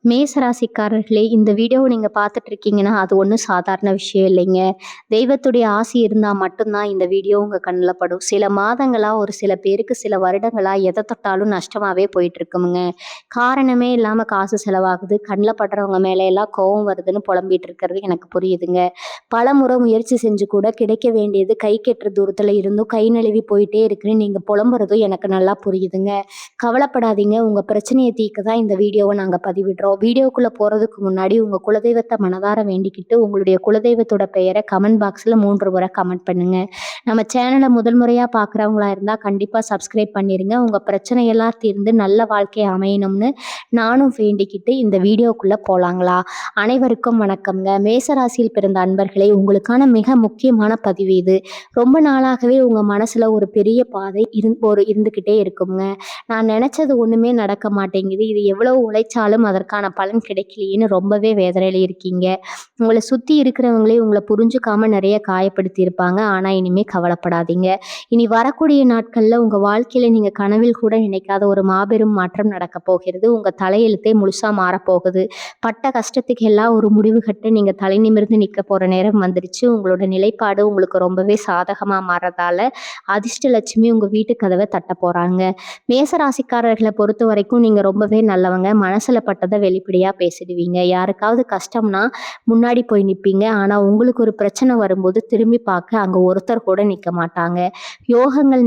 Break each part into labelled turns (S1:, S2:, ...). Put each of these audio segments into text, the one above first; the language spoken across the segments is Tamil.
S1: மேசராசிக்காரர்களே, இந்த வீடியோவ நீங்க பார்த்துட்டு இருக்கீங்கன்னா, அது ஒண்ணும் சாதாரண விஷயம் இல்லைங்க. தெய்வத்துடைய ஆசி இருந்தா மட்டும் தான் இந்த வீடியோ உங்க கண்ல படும். சில மாதங்களா, ஒரு சில பேருக்கு சில வருடங்களா எத தொட்டாலும் நஷ்டமாவே போயிட்டு இருக்குமுங்க. காரணமே இல்லாம காசு செலவாகுது. கண்ல படுறவங்க மேல எல்லாம் கோவம் வருதுன்னு புலம்பிட்டு இருக்கிறது எனக்கு புரியுதுங்க. பலமுறை முயற்சி செஞ்சு கூட கிடைக்க வேண்டியது கைக்கெட்டுற தூரத்துல இருந்தும் கை நழுவி போயிட்டே இருக்குன்னு நீங்க புலம்புறதும் எனக்கு நல்லா புரியுதுங்க. கவலைப்படாதீங்க. உங்க பிரச்சனைய தீர்க்க தான் இந்த வீடியோவ நாங்க பதிவிடுறோம். வீடியோக்குள்ள போறதுக்கு முன்னாடி உங்க குலதெய்வத்த மனதார வேண்டிக்கிட்டு, உங்களுடைய குலதெய்வத்தோட பெயர கமெண்ட் பாக்ஸ்ல 3 முறை கமெண்ட் பண்ணுங்க. நம்ம சேனல முதல் முறையா பார்க்குறவங்களா இருந்தா கண்டிப்பா சப்ஸ்கிரைப் பண்ணிருங்க. உங்க பிரச்சனையெல்லாம் தீர்ந்து நல்ல வாழ்க்கை அமையணும்னு நானும் வேண்டிக்கிட்டு இந்த வீடியோக்குள்ள போலாங்களா? அனைவருக்கும் வணக்கம்ங்க. மேசராசியில் பிறந்த அன்பர்களே, உங்களுக்கான மிக முக்கியமான பதிவு இது. ரொம்ப நாளாகவே உங்க மனசுல ஒரு பெரிய பாதை இருந்துகிட்டே இருக்குங்க. நான் நினைச்சது ஒண்ணுமே நடக்க மாட்டேங்குது. இது எவ்வளவு உழைச்சாலும் அதற்கான பலன் கிடைக்கலையேன்னு ரொம்பவே வேதனையில இருக்கீங்க. உங்கள சுத்தி இருக்கிறவங்களே உங்கள புரிஞ்சுக்காம நிறைய காயப்படுத்தி இருப்பாங்க. ஆனா இனிமே கவலைப்படாதீங்க. இனி வரக்கூடிய நாட்கள்ல உங்க வாழ்க்கையில நீங்க கனவில் கூட நினைக்காத ஒரு மாபெரும் மாற்றம் நடக்க போகிறது. உங்க தலையெழுத்தே முழுசா மாறப்போகுது. பட்ட கஷ்டத்துக்கு எல்லாம் ஒரு முடிவு கட்டு நீங்க தலை நிமிர்ந்து நிக்க போற நேரம் வந்துருச்சு. உங்களோட நிலைப்பாடு உங்களுக்கு ரொம்பவே சாதகமா மாறதால அதிர்ஷ்ட லட்சுமி உங்க வீட்டு கதவை தட்ட போறாங்க. மேசராசிக்காரர்களை பொறுத்த வரைக்கும் நீங்க ரொம்பவே நல்லவங்க. மனசுல பட்டதை வெளிப்படையா பேசிடுவீங்க. யாருக்காவது கஷ்டம்னா முன்னாடி போய் நிப்பீங்க. ஆனா உங்களுக்கு ஒரு பிரச்சனை வரும்போது திரும்பி பார்க்க அங்க ஒருத்தர் கூட நிக்க மாட்டாங்க. துரோகங்கள்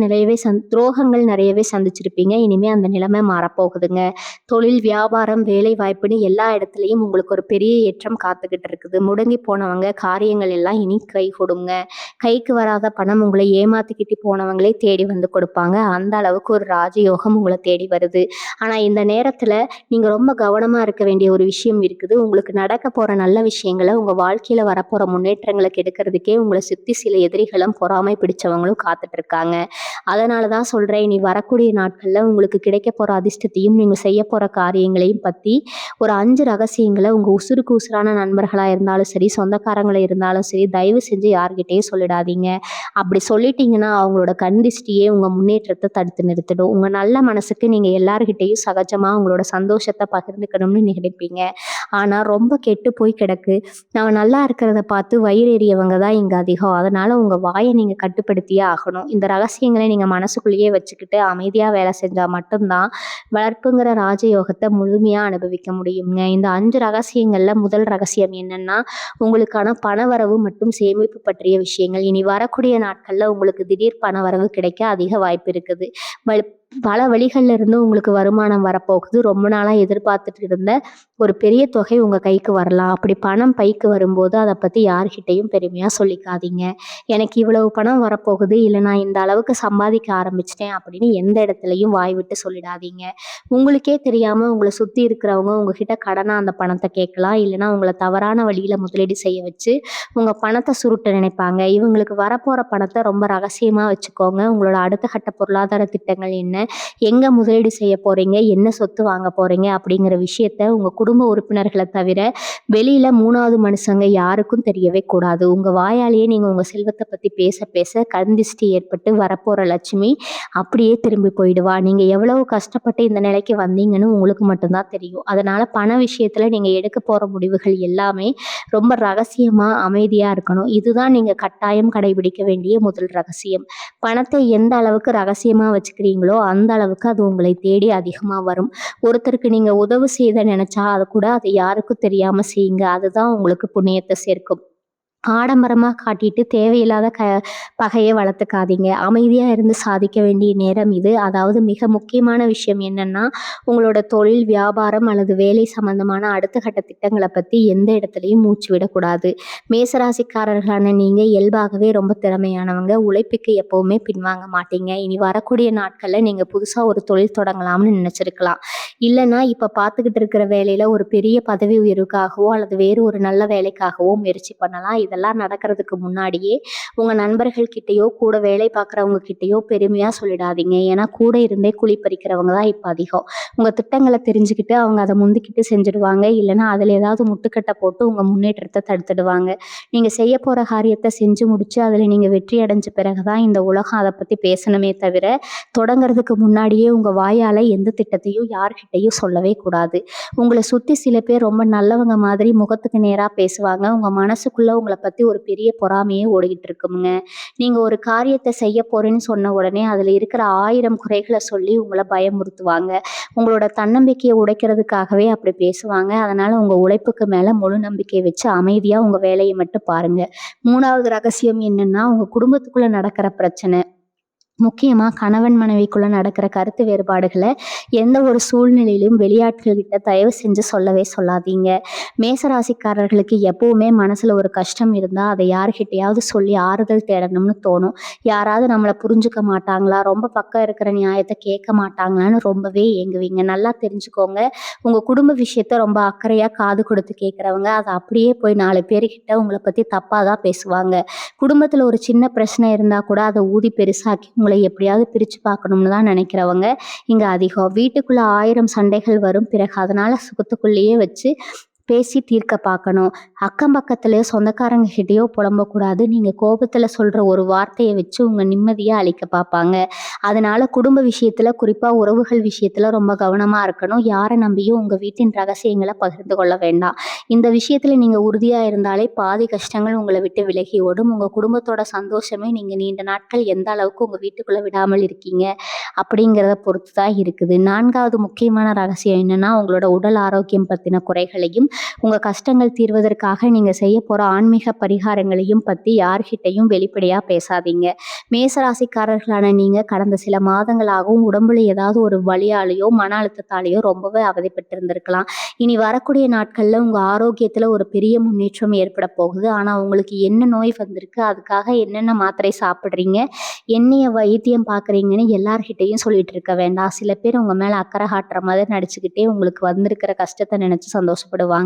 S1: நிறையவே சந்திச்சிருப்பீங்க. இனிமே அந்த நிலைமை மாறப்போகுதுங்க. தொழில், வியாபாரம், வேலை வாய்ப்புன்னு எல்லா இடத்துலயும் உங்களுக்கு ஒரு பெரிய ஏற்றம் காத்துக்கிட்டு இருக்குது. முடங்கி போனவங்க காரியங்கள் எல்லாம் இனி கை கொடுங்க. கைக்கு வராத பணம் உங்களை ஏமாத்திக்கிட்டு போனவங்களே தேடி வந்து கொடுப்பாங்க. அந்த அளவுக்கு ஒரு ராஜயோகம் உங்களை தேடி வருது. ஆனா இந்த நேரத்துல நீங்க ரொம்ப கவனமா இருக்க வேண்டிய ஒரு விஷயம் இருக்குது. உங்களுக்கு நடக்க போற நல்ல விஷயங்களை, உங்க வாழ்க்கையில வரப்போற முன்னேற்றங்களை கெடுக்கிறதுக்கே உங்களை சுத்தி சில எதிரிகளும் பொறாமை பிடிச்சவங்களும் காத்துட்டு இருக்காங்க. அதனாலதான் சொல்றேன், இனி வரக்கூடிய நாட்கள்ல உங்களுக்கு கிடைக்க போற அதிர்ஷ்டத்தையும் நீங்க செய்ய போற காரியங்களையும் பத்தி ஒரு 5 ரகசியங்களை உங்க உசுருக்கு உசுரான நண்பர்களா இருந்தாலும் சரி, சொந்தக்காரங்களா இருந்தாலும் சரி, தயவு செஞ்சு யார்கிட்டயும் சொல்லிடாதீங்க. அப்படி சொல்லிட்டீங்கன்னா அவங்களோட கண் திஷ்டியே உங்க முன்னேற்றத்தை தடுத்து நிறுத்திடும். உங்க நல்ல மனசுக்கு நீங்க எல்லார்கிட்டையும் சகஜமா உங்களோட சந்தோஷத்தை பகிர்ந்துக்கணும்னு நினைப்பீங்க. ஆனா ரொம்ப கெட்டு போய் கிடக்கு. நான் நல்லா இருக்கிறத பார்த்து வயிறு எறியவங்க தான் இங்க அதிகம். அதனால உங்க வாயை நீங்க கட்டுப்படுத்தியே ஆகணும். இந்த ரகசியங்களை நீங்க மனசுக்குள்ளேயே வச்சுக்கிட்டு அமைதியா வேலை செஞ்சா மட்டும்தான் வளர்ப்புங்கிற ராஜயோகத்தை முழுமையா அனுபவிக்க முடியுங்க. இந்த 5 ரகசியங்கள்ல முதல் ரகசியம் என்னன்னா, உங்களுக்கான பணவரவு மற்றும் சேமிப்பு பற்றிய விஷயங்கள். இனி வரக்கூடிய நாட்கள்ல உங்களுக்கு திடீர் பணவரவு கிடைக்க அதிக வாய்ப்பு இருக்குது. பல வழிகள்ல இருந்து உங்களுக்கு வருமானம் வரப்போகுது. ரொம்ப நாளா எதிர்பார்த்துட்டு இருந்த ஒரு பெரிய தொகை உங்க கைக்கு வரலாம். அப்படி பணம் பைக்கு வரும்போது அதை பத்தி யார்கிட்டையும் பெருமையா சொல்லிக்காதீங்க. எனக்கு இவ்வளவு பணம் வரப்போகுது, இல்லை நான் இந்த அளவுக்கு சம்பாதிக்க ஆரம்பிச்சிட்டேன் அப்படின்னு எந்த இடத்துலையும் வாய் விட்டு சொல்லிடாதீங்க. உங்களுக்கே தெரியாம உங்களை சுத்தி இருக்கிறவங்க உங்ககிட்ட கடனா அந்த பணத்தை கேட்கலாம். இல்லைன்னா உங்களை தவறான வழியில முதலீடு செய்ய வச்சு உங்க பணத்தை சுருட்ட நினைப்பாங்க. இவங்களுக்கு வரப்போற பணத்தை ரொம்ப ரகசியமா வச்சுக்கோங்க. உங்களோட அடுத்த கட்ட பொருளாதார திட்டங்கள் என்ன, எங்க முதலீடு செய்ய போறீங்க, என்ன சொத்து வாங்க போறீங்க அப்படிங்கிற விஷயத்த உங்க குடும்ப உறுப்பினர்களை தவிர வெளியில 3வது மனுஷங்க யாருக்கும் தெரியவே கூடாது. உங்க வாயாலேயே நீங்க உங்க செல்வத்தை பத்தி பேச பேச கண் திஷ்டி ஏற்பட்டு வரப்போற லட்சுமி அப்படியே திரும்பி போயிடுவா. நீங்க எவ்வளவு கஷ்டப்பட்டு இந்த நிலைக்கு வந்தீங்கன்னு உங்களுக்கு மட்டும்தான் தெரியும். அதனால பண விஷயத்துல நீங்க எடுக்க போற முடிவுகள் எல்லாமே ரொம்ப ரகசியமா அமைதியா இருக்கணும். இதுதான் நீங்க கட்டாயம் கடைபிடிக்க வேண்டிய முதல் ரகசியம். பணத்தை எந்த அளவுக்கு ரகசியமா வச்சுக்கிறீங்களோ அந்த அளவுக்கு அது உங்களை தேடி அதிகமா வரும். ஒருத்தருக்கு நீங்க உதவி செய்த நினைச்சா அது கூட அதை யாருக்கும் தெரியாம செய்யுங்க. அதுதான் உங்களுக்கு புண்ணியத்தை சேர்க்கும். ஆடம்பரமா காட்டிட்டு தேவையில்லாத பகையை வளர்த்துக்காதீங்க. அமைதியா இருந்து சாதிக்க வேண்டிய நேரம் இது. அதாவது மிக முக்கியமான விஷயம் என்னன்னா, உங்களோட தொழில், வியாபாரம் அல்லது வேலை சம்பந்தமான அடுத்த கட்ட திட்டங்களை பத்தி எந்த இடத்துலையும் மூச்சு விடக்கூடாது. மேசராசிக்காரர்களான நீங்க இயல்பாகவே ரொம்ப திறமையானவங்க. உழைப்புக்கு எப்பவுமே பின்வாங்க மாட்டீங்க. இனி வரக்கூடிய நாட்கள்ல நீங்க புதுசா ஒரு தொழில் தொடங்கலாம்னு நினைச்சிருக்கலாம். இல்லைன்னா இப்ப பார்த்துக்கிட்டு இருக்கிற வேலையில ஒரு பெரிய பதவி உயர்வுக்காகவோ அல்லது வேறு ஒரு நல்ல வேலைக்காகவோ முயற்சி பண்ணலாம். இதெல்லாம் நடக்கிறதுக்கு முன்னாடியே உங்கள் நண்பர்கள் கிட்டேயோ கூட வேலை பார்க்குறவங்க கிட்டேயோ பெருமையாக சொல்லிடாதீங்க. ஏன்னா கூட இருந்தே குழி பறிக்கிறவங்க தான் இப்போ அதிகம். உங்கள் திட்டங்களை தெரிஞ்சுக்கிட்டு அவங்க அதை முந்திக்கிட்டு செஞ்சுடுவாங்க. இல்லைன்னா அதில் ஏதாவது முட்டுக்கட்டை போட்டு உங்கள் முன்னேற்றத்தை தடுத்துடுவாங்க. நீங்கள் செய்ய போகிற காரியத்தை செஞ்சு முடிச்சு அதில் நீங்கள் வெற்றி அடைஞ்ச பிறகு தான் இந்த உலகம் அதை பற்றி பேசணுமே தவிர தொடங்குறதுக்கு முன்னாடியே உங்கள் வாயால் எந்த திட்டத்தையும் யார்கிட்டையும் சொல்லவே கூடாது. உங்களை சுற்றி சில பேர் ரொம்ப நல்லவங்க மாதிரி முகத்துக்கு நேராக பேசுவாங்க. உங்கள் மனசுக்குள்ளே உங்களை பற்றி ஒரு பெரிய பொறாமையே ஓடிக்கிட்டு இருக்குங்க. நீங்கள் ஒரு காரியத்தை செய்ய போகிறேன்னு சொன்ன உடனே அதில் இருக்கிற 1000 குறைகளை சொல்லி உங்களை பயமுறுத்துவாங்க. உங்களோட தன்னம்பிக்கையை உடைக்கிறதுக்காகவே அப்படி பேசுவாங்க. அதனால் உங்கள் உழைப்புக்கு மேலே முழு நம்பிக்கை வச்சு அமைதியாக உங்கள் வேலையை மட்டும் பாருங்கள். 3வது ரகசியம் என்னென்னா, உங்கள் குடும்பத்துக்குள்ளே நடக்கிற பிரச்சனை, முக்கியமாக கணவன் மனைவிக்குள்ளே நடக்கிற கருத்து வேறுபாடுகளை எந்த ஒரு சூழ்நிலையிலும் வெளியாட்கள்கிட்ட தயவு செஞ்சு சொல்லவே சொல்லாதீங்க. மேசராசிக்காரர்களுக்கு எப்போவுமே மனசில் ஒரு கஷ்டம் இருந்தால் அதை யார்கிட்டையாவது சொல்லி ஆறுதல் தேடணும்னு தோணும். யாராவது நம்மளை புரிஞ்சுக்க மாட்டாங்களா, ரொம்ப பக்கம் இருக்கிற நியாயத்தை கேட்க மாட்டாங்களான்னு ரொம்பவே ஏங்குவீங்க. நல்லா தெரிஞ்சுக்கோங்க, உங்கள் குடும்ப விஷயத்த ரொம்ப அக்கறையாக காது கொடுத்து கேட்குறவங்க அதை அப்படியே போய் 4 பேர்கிட்ட உங்களை பற்றி தப்பாக தான் பேசுவாங்க. குடும்பத்தில் ஒரு சின்ன பிரச்சனை இருந்தால் கூட அதை ஊதி பெருசாக்கி உங்களை எப்படியாவது பிரித்து பார்க்கணும்னு தான் நினைக்கிறவங்க இங்கே அதிகம். வீட்டுக்குள்ளே 1000 சண்டைகள் வரும். பிறகு அதனால் சுகத்துக்குள்ளேயே வச்சு பேசி தீர்க்க பார்க்கணும். அக்கம் பக்கத்துலேயோ சொந்தக்காரங்க கிட்டேயோ புலம்பக்கூடாது. நீங்கள் கோபத்தில் சொல்கிற ஒரு வார்த்தையை வச்சு உங்கள் நிம்மதியை அழிக்க பார்ப்பாங்க. அதனால் குடும்ப விஷயத்தில், குறிப்பாக உறவுகள் விஷயத்தில் ரொம்ப கவனமாக இருக்கணும். யாரை நம்பியும் உங்கள் வீட்டின் ரகசியங்களை பகிர்ந்து கொள்ள வேண்டாம். இந்த விஷயத்தில் நீங்கள் உறுதியாக இருந்தாலே பாதி கஷ்டங்கள் உங்களை விட்டு விலகி ஓடும். உங்கள் குடும்பத்தோட சந்தோஷமே நீங்கள் நீண்ட நாட்கள் எந்த அளவுக்கு உங்கள் வீட்டுக்குள்ளே விடாமல் இருக்கீங்க அப்படிங்கிறத பொறுத்து தான் இருக்குது. 4வது முக்கியமான ரகசியம் என்னென்னா, உங்களோட உடல் ஆரோக்கியம் பற்றின குறைகளையும் உங்கள் கஷ்டங்கள் தீர்வதற்காக நீங்கள் செய்ய போகிற ஆன்மீக பரிகாரங்களையும் பற்றி யார்கிட்டையும் வெளிப்படையாக பேசாதீங்க. மேசராசிக்காரர்களான நீங்கள் கடந்த சில மாதங்களாகவும் உடம்புல ஏதாவது ஒரு வலியாலேயோ மன அழுத்தத்தாலேயோ ரொம்பவே அவதிப்பட்டிருந்திருக்கலாம். இனி வரக்கூடிய நாட்களில் உங்கள் ஆரோக்கியத்தில் ஒரு பெரிய முன்னேற்றம் ஏற்பட போகுது. ஆனால் உங்களுக்கு என்ன நோய் வந்திருக்கு, அதுக்காக என்னென்ன மாத்திரை சாப்பிட்றீங்க, என்னைய வைத்தியம் பார்க்குறீங்கன்னு எல்லார்கிட்டையும் சொல்லிட்டு இருக்க வேண்டாம். சில பேர் உங்கள் மேலே அக்கறை காட்டுற மாதிரி நடிச்சுக்கிட்டே உங்களுக்கு வந்திருக்கிற கஷ்டத்தை நினச்சி சந்தோஷப்படுவாங்க.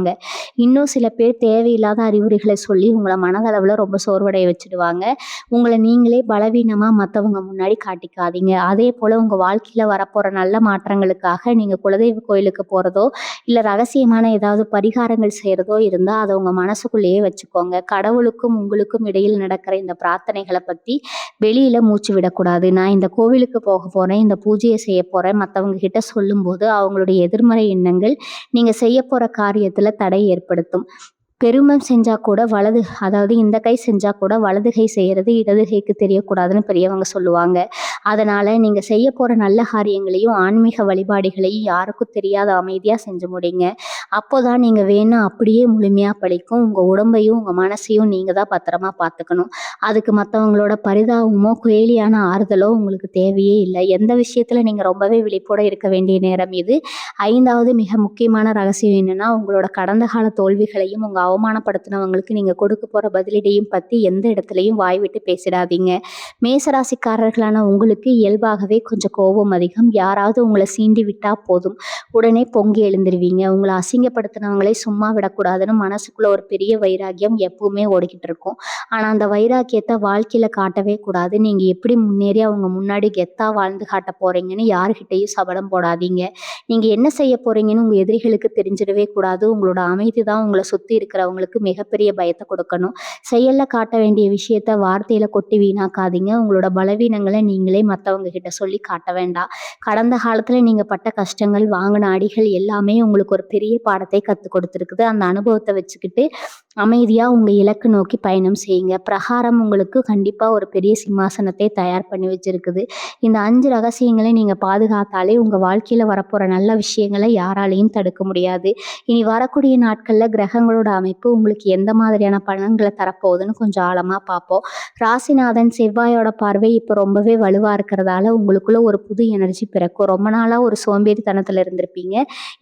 S1: இன்னும் சில பேர் தேவையில்லாத அறிவுரைகளை சொல்லி உங்களை மனதளவில் ரொம்ப சோர்வடைய வச்சுடுவாங்க. உங்களை நீங்களே பலவீனமாக மற்றவங்க முன்னாடி காட்டிக்காதீங்க. அதே போல் உங்கள் வாழ்க்கையில் வரப்போகிற நல்ல மாற்றங்களுக்காக நீங்கள் குலதெய்வ கோயிலுக்கு போகிறதோ இல்லை ரகசியமான ஏதாவது பரிகாரங்கள் செய்கிறதோ இருந்தால் அதை உங்கள் மனசுக்குள்ளேயே வச்சுக்கோங்க. கடவுளுக்கும் உங்களுக்கும் இடையில் நடக்கிற இந்த பிரார்த்தனைகளை பற்றி வெளியில் மூச்சு விடக்கூடாது. நான் இந்த கோவிலுக்கு போக போகிறேன், இந்த பூஜையை செய்ய போகிறேன் மற்றவங்க கிட்ட சொல்லும்போது அவங்களுடைய எதிர்மறை எண்ணங்கள் நீங்கள் செய்ய போகிற காரியத்தில் தடை ஏற்படுத்தும். பெருமம் செஞ்சால் கூட அதாவது இந்த கை செஞ்சால் கூட வலது கை செய்கிறது இடது கைக்கு தெரியக்கூடாதுன்னு பெரியவங்க சொல்லுவாங்க. அதனால் நீங்கள் செய்ய போகிற நல்ல காரியங்களையும் ஆன்மீக வழிபாடுகளையும் யாருக்கும் தெரியாத அமைதியாக செஞ்சு முடிங்க. அப்போ தான் நீங்கள் வேணும் அப்படியே முழுமையாக பழிக்கும். உங்கள் உடம்பையும் உங்கள் மனசையும் நீங்கள் தான் பத்திரமா பார்த்துக்கணும். அதுக்கு மற்றவங்களோட பரிதாபமோ கேலியான ஆறுதலோ உங்களுக்கு தேவையே இல்லை. எந்த விஷயத்தில் நீங்கள் ரொம்பவே விழிப்போடு இருக்க வேண்டிய நேரம் இது. 5வது மிக முக்கியமான ரகசியம் என்னென்னா, உங்களோட கடந்த கால தோல்விகளையும் உங்கள் அவமானப்படுத்தினவங்களுக்கு நீங்கள் கொடுக்க போகிற பதிலடியும் பற்றி எந்த இடத்துலையும் வாய் விட்டு பேசிடாதீங்க. மேசராசிக்காரர்களான உங்களுக்கு இயல்பாகவே கொஞ்சம் கோபம் அதிகம். யாராவது உங்களை சீண்டி விட்டால் போதும் உடனே பொங்கி எழுந்துருவீங்க. உங்களை அசிங்கப்படுத்தினவங்களே சும்மா விடக்கூடாதுன்னு மனசுக்குள்ள ஒரு பெரிய வைராக்கியம் எப்பவுமே ஓடிக்கிட்டு இருக்கும். ஆனால் அந்த வைராக்கியத்தை வாழ்க்கையில் காட்டவே கூடாது. நீங்கள் எப்படி முன்னேறி அவங்க முன்னாடி கெத்தாக வாழ்ந்து காட்ட போகிறீங்கன்னு யாருக்கிட்டையும் சபடம் போடாதீங்க. நீங்கள் என்ன செய்ய போகிறீங்கன்னு உங்கள் எதிரிகளுக்கு தெரிஞ்சிடவே கூடாது. உங்களோட அமைதி தான் உங்களை சுற்றி இருக்கிறவங்களுக்கு மிகப்பெரிய பயத்தை கொடுக்கணும். செயலில் காட்ட வேண்டிய விஷயத்த வார்த்தையில் கொட்டி வீணாக்காதீங்க. உங்களோட பலவீனங்களை நீங்களே மற்றவங்க கிட்ட சொல்லி காட்ட வேண்டாம். கடந்த காலத்தில் நீங்கள் பட்ட கஷ்டங்கள், வாங்கின அடிகள் எல்லாமே உங்களுக்கு ஒரு பெரிய பாடத்தை கற்றுக் கொடுத்துருக்குது. அந்த அனுபவத்தை வச்சுக்கிட்டு அமைதியாக உங்கள் இலக்கு நோக்கி பயணம் செய்யுங்க. பிரகாரம் உங்களுக்கு கண்டிப்பாக ஒரு பெரிய சிம்மாசனத்தை தயார் பண்ணி வச்சுருக்குது. இந்த 5 ரகசியங்களை நீங்கள் பாதுகாத்தாலே உங்கள் வாழ்க்கையில் வரப்போகிற நல்ல விஷயங்களை யாராலையும் தடுக்க முடியாது. இனி வரக்கூடிய நாட்களில் கிரகங்களோட அமைப்பு உங்களுக்கு எந்த மாதிரியான பலன்களை தரப்போகுதுன்னு கொஞ்சம் ஆழமாக பார்ப்போம். ராசிநாதன் செவ்வாயோட பார்வை இப்போ ரொம்பவே வலுவாக இருக்கிறதால உங்களுக்குள்ள ஒரு புது எனர்ஜி பிறக்கும். ரொம்ப நாளாக ஒரு சோம்பேறித்தனத்தில் இருந்திருப்பீங்க.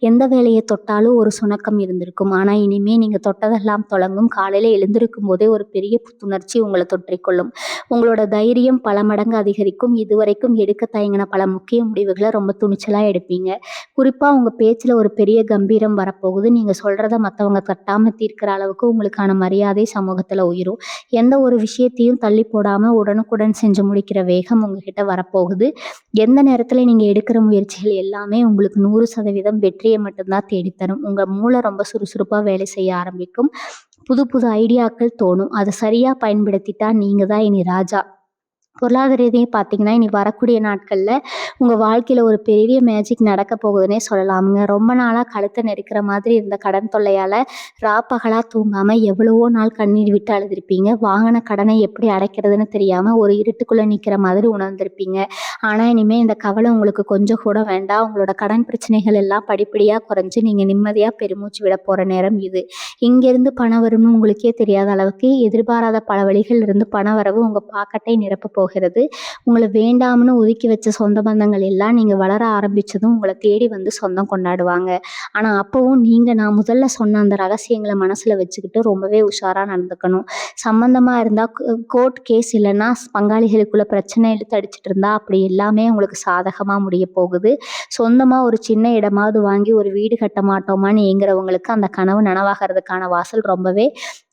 S1: எந்த வேலையை தொட்டாலும் ஒரு சுணக்கம் இருந்திருக்கும். ஆனால் இனிமேல் நீங்கள் தொட்டதெல்லாம் தொடங்கும். காலையில் எழுந்திருக்கும் போதே ஒரு பெரிய புத்துணர்ச்சி உங்களை தொற்றிக்கொள்ளும். உங்களோட தைரியம் பல மடங்கு அதிகரிக்கும். இதுவரைக்கும் எடுக்க தயங்கின பல முக்கிய முடிவுகளை ரொம்ப துணிச்சலாக எடுப்பீங்க. குறிப்பாக உங்கள் பேச்சில் ஒரு பெரிய கம்பீரம் வரப்போகுது. நீங்கள் சொல்கிறத மற்றவங்க தட்டாமல் இருக்கிற அளவுக்கு உங்களுக்கான மரியாதை சமூகத்துல உயரும். எந்த ஒரு விஷயத்தையும் தள்ளி போடாம உடனுக்குடன் செஞ்சு முடிக்கிற வேகம் உங்ககிட்ட வரப்போகுது. எந்த நேரத்துல நீங்க எடுக்கிற முயற்சிகள் எல்லாமே உங்களுக்கு 100% வெற்றியை மட்டும்தான் தேடித்தரும். உங்க மூளை ரொம்ப சுறுசுறுப்பா வேலை செய்ய ஆரம்பிக்கும். புது புது ஐடியாக்கள் தோணும். அதை சரியா பயன்படுத்திட்டா நீங்க தான் இனி ராஜா. பொருளாதார ரீதியா பார்த்தீங்கன்னா, இனி வரக்கூடிய நாட்கள்ல உங்க வாழ்க்கையில ஒரு பெரிய மேஜிக் நடக்க போகுதுன்னே சொல்லலாம்ங்க. ரொம்ப நாளா கழுத்த நெரிக்கிற மாதிரி இருந்த கடன் தொல்லையால ராப்பகலா தூங்காம எவ்வளவோ நாள் கண்ணீர் விட்டு அழுதுருப்பீங்க. வாங்குன கடனை எப்படி அடைக்கிறதுன்னு தெரியாம ஒரு இருட்டுக்குள்ள நிக்கிற மாதிரி உணர்ந்திருப்பீங்க. ஆனா, இனிமே இந்த கவலை உங்களுக்கு கொஞ்சம் கூட வேண்டாம். உங்களோட கடன் பிரச்சனைகள் எல்லாம் படிப்படியா குறைஞ்சு நீங்க நிம்மதியா பெருமூச்சு விட போற நேரம் இது. இங்கேருந்து பணம் வரும்னு உங்களுக்கே தெரியாத அளவுக்கு எதிர்பாராத பல வழிகள்ல இருந்து பணவரவு உங்க பாக்கெட்டை நிரப்ப போகிறது. உங்கள வேண்டாம்னு ஒதுக்கி வச்ச சொந்த பந்தங்கள் எல்லாம் நீங்க வளர ஆரம்பிச்சதும் உங்கள தேடி வந்து சொந்தம் கொண்டாடுவாங்க. ஆனா அப்பவும் நான் முதல்ல சொன்ன அந்த ரகசியங்கள மனசுல வச்சுக்கிட்டு ரொம்பவே உஷாரா நடந்துக்கணும். சம்பந்தமா இருந்தா கோர்ட் கேஸ் இல்லைன்னா பங்காளிகளுக்குள்ள பிரச்சனை இழுத்து அடிச்சிட்டு இருந்தா அப்படி எல்லாமே உங்களுக்கு சாதகமா முடிய போகுது. சொந்தமா ஒரு சின்ன இடமாவது வாங்கி ஒரு வீடு கட்ட மாட்டோமான்னு ஏங்குறவங்களுக்கு அந்த கனவு நனவாகிறதுக்கான வாசல் ரொம்பவே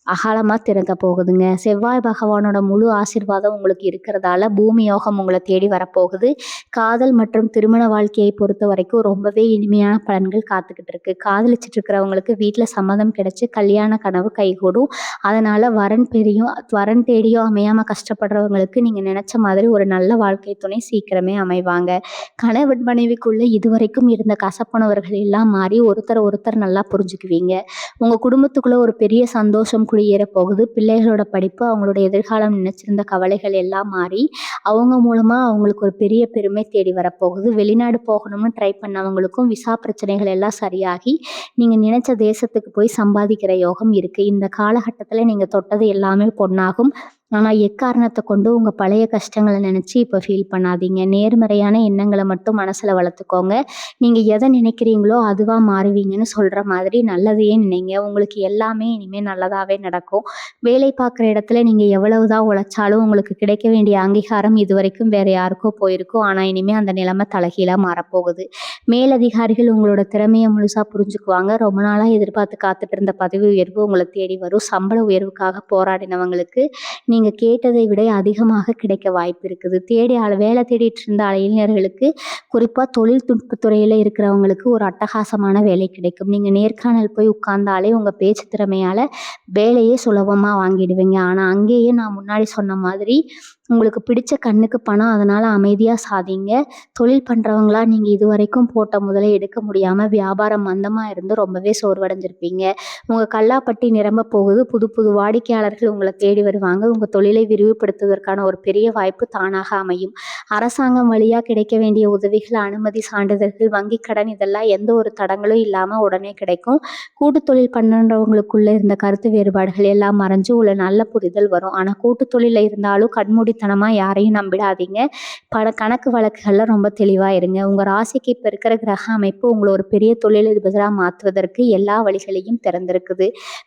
S1: அகாலமா திறக்க போகுதுங்க. செவ்வாய் பகவானோட முழு ஆசீர்வாதம் உங்களுக்கு இருக்கிறதால பூமி யோகம் உங்களை தேடி வரப்போகுது. காதல் மற்றும் திருமண வாழ்க்கையை பொறுத்த வரைக்கும் ரொம்பவே இனிமையான பலன்கள் காத்துக்கிட்டு இருக்கு. காதலிச்சிட்டு இருக்கிறவங்களுக்கு வீட்டில் சம்மதம் கிடைச்சு கல்யாண கனவு கைகூடும். அதனால வரன் தேடியும் அமையாம கஷ்டப்படுறவங்களுக்கு நீங்க நினைச்ச மாதிரி ஒரு நல்ல வாழ்க்கை துணை சீக்கிரமே அமைவாங்க. கணவன் மனைவிக்குள்ள இதுவரைக்கும் இருந்த கசப்புணர்வுகள் எல்லாம் மாறி ஒருத்தர் நல்லா புரிஞ்சுக்குவீங்க. உங்க குடும்பத்துக்குள்ள ஒரு பெரிய சந்தோஷம் குடியேற போகுது. பிள்ளைகளோட படிப்பு, அவங்களோட எதிர்காலம் நினைச்சிருந்த கவலைகள் எல்லாம் மாறி அவங்க மூலமா அவங்களுக்கு ஒரு பெரிய பெருமை தேடி வரப்போகுது. வெளிநாடு போகணும்னு ட்ரை பண்ணவங்களுக்கும் விசா பிரச்சனைகள் எல்லாம் சரியாகி நீங்க நினைச்ச தேசத்துக்கு போய் சம்பாதிக்கிற யோகம் இருக்கு. இந்த காலகட்டத்துல நீங்க தொட்டது எல்லாமே பொன்னாகும். ஆனா எக்காரணத்தை கொண்டு உங்க பழைய கஷ்டங்களை நினைச்சு இப்ப ஃபீல் பண்ணாதீங்க. நேர்மறையான எண்ணங்களை மட்டும் மனசுல வளர்த்துக்கோங்க. நீங்க எதை நினைக்கிறீங்களோ அதுவா மாறுவீங்கன்னு சொல்ற மாதிரி நல்லதையே நினைங்க. உங்களுக்கு எல்லாமே இனிமே நல்லதாவே நடக்கும். வேலை பார்க்குற இடத்துல நீங்க எவ்வளவுதான் உழைச்சாலும் உங்களுக்கு கிடைக்க வேண்டிய அங்கீகாரம் இதுவரைக்கும் வேற யாருக்கோ போயிருக்கும். ஆனா இனிமே அந்த நிலைமை தலைகீழா மாறப்போகுது. மேலதிகாரிகள் உங்களோட திறமையை முழுசா புரிஞ்சுக்குவாங்க. ரொம்ப நாளா எதிர்பார்த்து காத்துட்டு இருந்த பதவி உயர்வு உங்களை தேடி வரும். சம்பள உயர்வுக்காக போராடினவங்களுக்கு நீங்க கேட்டதை விட அதிகமாக கிடைக்க வாய்ப்பு இருக்குது. வேலை தேடிட்டு இருந்த இளைஞர்களுக்கு, குறிப்பா தொழில்நுட்பத்துறையில இருக்கிறவங்களுக்கு ஒரு அட்டகாசமான வேலை கிடைக்கும். நீங்க நேர்காணல் போய் உட்கார்ந்தாலே உங்க பேச்சு திறமையால வேலையே சுலபமா வாங்கிடுவீங்க. ஆனா அங்கேயே நான் முன்னாடி சொன்ன மாதிரி உங்களுக்கு பிடிச்ச கண்ணுக்கு பணம், அதனால அமைதியா சாதிங்க. தொழில் பண்றவங்களா நீங்க இதுவரைக்கும் போட்ட முதலை எடுக்க முடியாம வியாபாரம் மந்தமா இருந்து ரொம்பவே சோர்வடைஞ்சிருப்பீங்க. உங்க கல்லாப்பட்டி நிரம்ப போகுது. புது புது வாடிக்கையாளர்கள் உங்களை தேடி வருவாங்க. உங்க தொழிலை விரிவுபடுத்துவதற்கான ஒரு பெரிய வாய்ப்பு தானாக அமையும். அரசாங்கம் வழியா கிடைக்க வேண்டிய உதவிகள், அனுமதி சான்றிதழ்கள், வங்கி கடன் இதெல்லாம் எந்த ஒரு தடங்களும் இல்லாம உடனே கிடைக்கும். கூட்டு தொழில் பண்ணுறவங்களுக்குள்ள இருந்த கருத்து வேறுபாடுகள் எல்லாம் மறைஞ்சு உள்ள நல்ல புரிதல் வரும். ஆனா கூட்டு தொழில இருந்தாலும் கண்மூடித்தனமா யாரையும் நம்பிடாதீங்க. கணக்கு வழக்குகள்ல ரொம்ப தெளிவா இருங்க. உங்க ராசிக்கு இப்ப இருக்கிற கிரக அமைப்பு உங்களை ஒரு பெரிய தொழிலதிபரா மாற்றுவதற்கு எல்லா வழிகளையும் திறந்திருக்குது.